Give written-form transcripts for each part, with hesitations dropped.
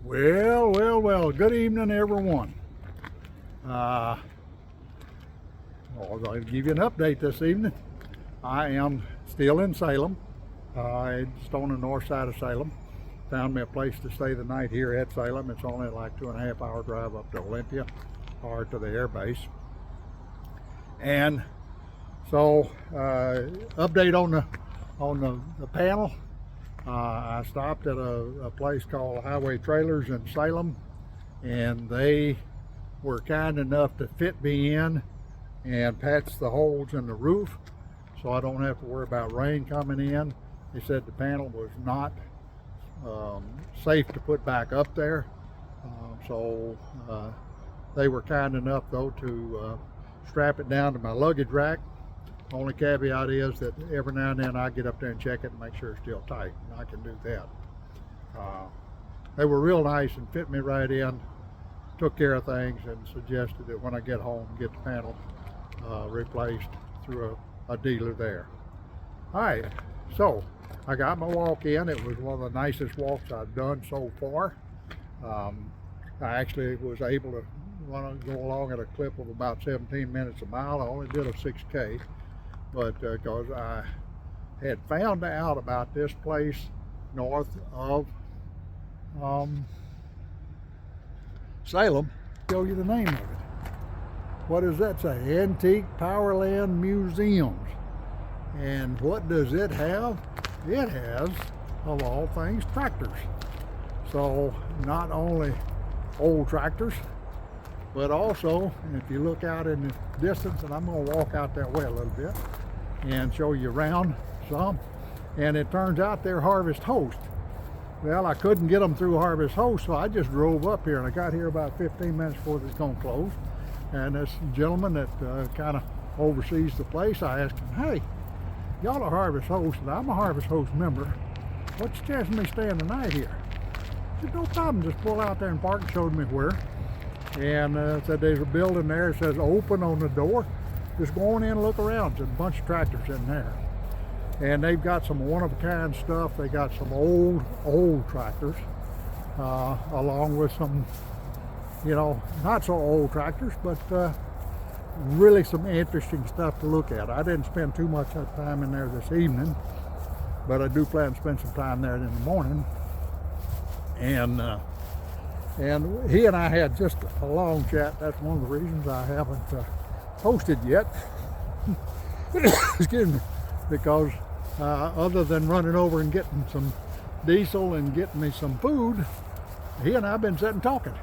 Well, good evening, everyone. I'll give you an update this evening. I am still in Salem. Just on the north side of Salem. Found me a place to stay the night here at Salem. It's only like 2.5 hour drive up to Olympia or to the air base. And so, update on the panel. I stopped at a place called Highway Trailers in Salem, and they were kind enough to fit me in and patch the holes in the roof so I don't have to worry about rain coming in. They said the panel was not safe to put back up there, so they were kind enough though to strap it down to my luggage rack. Only caveat is that every now and then I get up there and check it and make sure it's still tight, and I can do that. They were real nice and fit me right in, took care of things, and suggested that when I get home, get the panel replaced through a dealer there. All right, so I got my walk in. It was one of the nicest walks I've done so far. I actually was able to go along at a clip of about 17 minutes a mile. I only did a 6K. But because I had found out about this place north of Salem. Show you the name of it. What does that say? Antique Powerland Museums. And what does it have? It has, of all things, tractors. So not only old tractors, but also, if you look out in the distance, and I'm going to walk out that way a little bit and show you around some, and it turns out they're Harvest Host. Well, I couldn't get them through Harvest Host, so I just drove up here, and I got here about 15 minutes before it's going to close. And this gentleman that kind of oversees the place, I asked him, hey, y'all are Harvest Host, and I'm a Harvest Host member. What's the chance of me staying the night here? He said, no problem, just pull out there and park, and showed me where. And said there's a building there, it says open on the door. Just go on in and look around. There's a bunch of tractors in there. And they've got some one-of-a-kind stuff. They got some old tractors, along with some, not so old tractors, but really some interesting stuff to look at. I didn't spend too much time in there this evening, but I do plan to spend some time there in the morning. And he and I had just a long chat. That's one of the reasons I haven't posted yet. Excuse me. Because other than running over and getting some diesel and getting me some food, he and I have been sitting talking.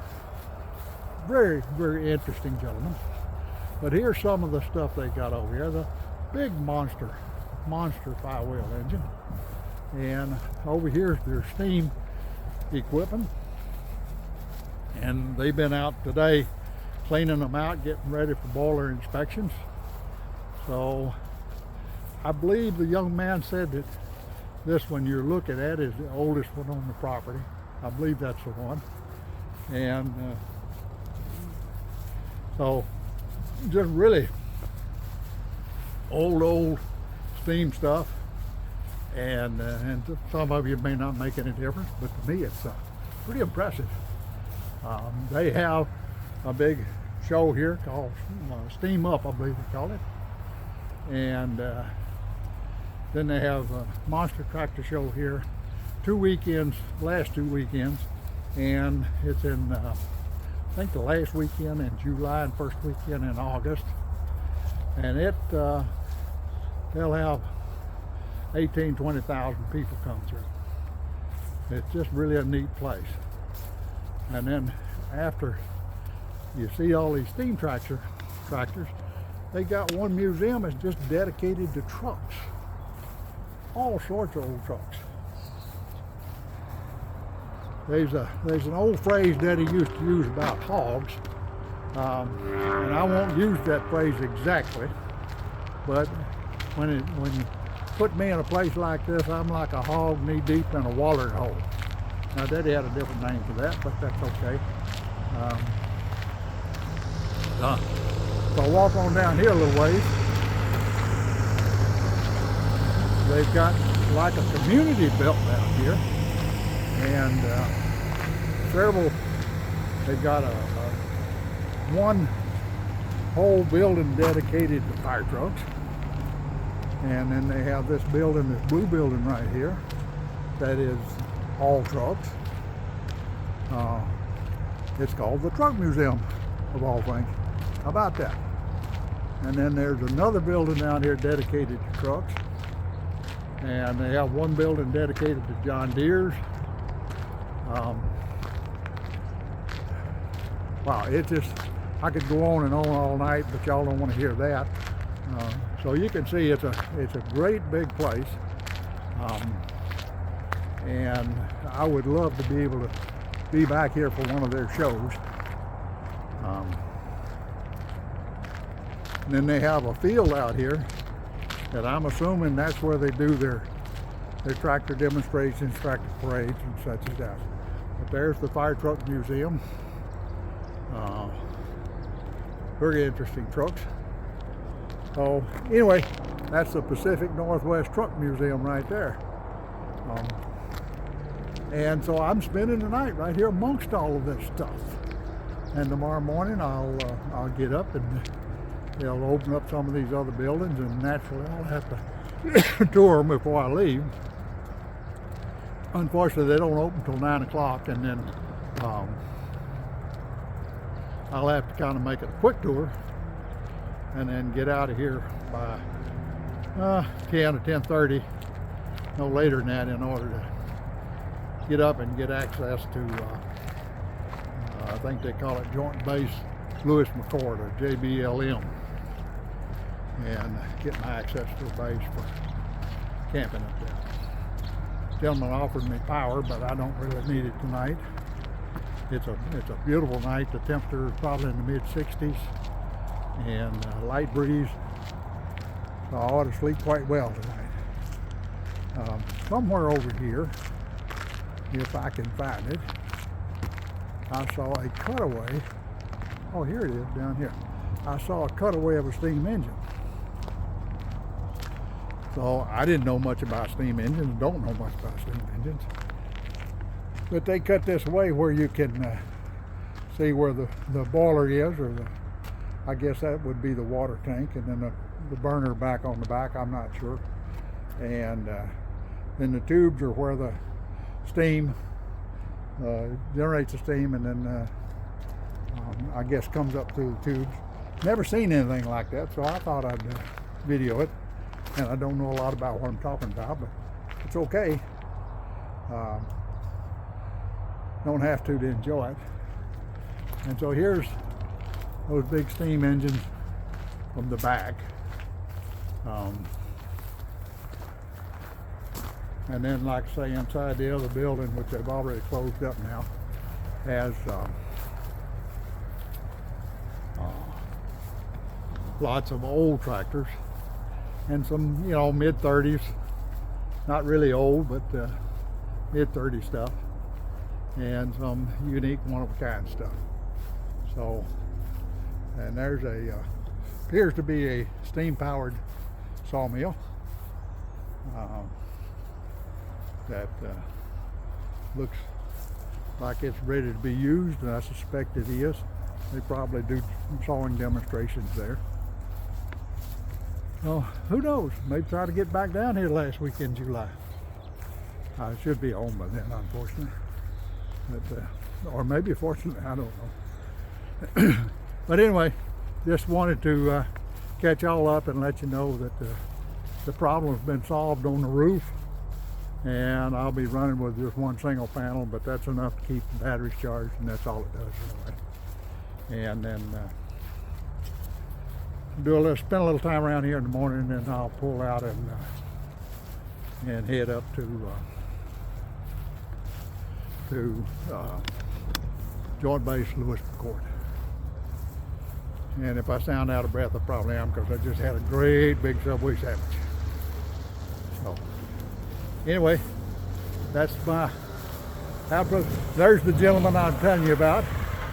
Very, very interesting gentleman. But here's some of the stuff they got over here. The big monster 5-wheel engine. And over here's their steam equipment. And they've been out today cleaning them out, getting ready for boiler inspections. So I believe the young man said that this one you're looking at is the oldest one on the property. I believe that's the one. And so just really old steam stuff. And some of you may not make any difference, but to me it's pretty impressive. They have a big show here called Steam Up, I believe they call it. And then they have a monster tractor show here, last two weekends. And it's in, I think the last weekend in July and first weekend in August. And they'll have 20,000 people come through. It's just really a neat place. And then after you see all these steam tractors, they got one museum that's just dedicated to trucks. All sorts of old trucks. There's an old phrase Daddy used to use about hogs, and I won't use that phrase exactly, but when you put me in a place like this, I'm like a hog knee deep in a watering hole. Now, Daddy had a different name for that, but that's okay. So I walk on down here a little ways. They've got like a community built down here. And several. They've got a one whole building dedicated to fire trucks, and then they have this building, this blue building right here, that is all trucks. It's called the Truck Museum, of all things. How about that? And then there's another building down here dedicated to trucks, and they have one building dedicated to John Deere's. Wow, it just, I could go on and on all night, but y'all don't want to hear that. So you can see it's a great big place, and I would love to be able to be back here for one of their shows. And then they have a field out here that I'm assuming that's where they do their tractor demonstrations, tractor parades, and such as that. But there's the Fire Truck Museum. Very interesting trucks. So anyway, that's the Pacific Northwest Truck Museum right there. And so I'm spending the night right here amongst all of this stuff. And tomorrow morning I'll get up and they'll open up some of these other buildings, and naturally I'll have to tour them before I leave. Unfortunately, they don't open till 9 o'clock, and then I'll have to kind of make it a quick tour and then get out of here by 10 or 10:30, no later than that, in order to get up and get access to, I think they call it Joint Base Lewis McChord, or JBLM, and get my access to the base for camping up there. Gentleman offered me power, but I don't really need it tonight. It's a beautiful night. The temperature is probably in the mid-60s, and light breeze, so I ought to sleep quite well tonight. Somewhere over here, if I can find it, I saw a cutaway. Oh, here it is, down here. I saw a cutaway of a steam engine. So I didn't know much about steam engines, don't know much about steam engines. But they cut this away where you can see where the boiler is, or I guess that would be the water tank, and then the burner back on the back, I'm not sure. And then the tubes are where the steam generates the steam, and then I guess comes up through the tubes. Never seen anything like that, so I thought I'd video it. And I don't know a lot about what I'm talking about, but it's okay. Don't have to enjoy it. And so here's those big steam engines from the back. And then, like I say, inside the other building, which they've already closed up now, has lots of old tractors and some, mid-30s, not really old, but mid-30s stuff, and some unique, one-of-a-kind stuff. So, and there's appears to be a steam-powered sawmill that looks like it's ready to be used, and I suspect it is. They probably do sawing demonstrations there. Well, who knows? Maybe try to get back down here last week in July. I should be home by then, unfortunately. But, or maybe fortunately, I don't know. But anyway, just wanted to catch y'all up and let you know that the problem has been solved on the roof. And I'll be running with just one single panel, but that's enough to keep the batteries charged, and that's all it does anyway. And then spend a little time around here in the morning, and then I'll pull out and head up to Joint Base Lewis McChord. And if I sound out of breath, I probably am, because I just had a great big Subway sandwich. So anyway, that's my output. There's the gentleman I'm telling you about.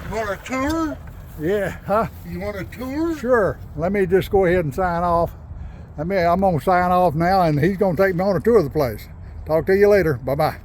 You want a tour? Yeah, huh? You want a tour? Sure. Let me just go ahead and sign off. I'm going to sign off now, and he's going to take me on a tour of the place. Talk to you later. Bye-bye.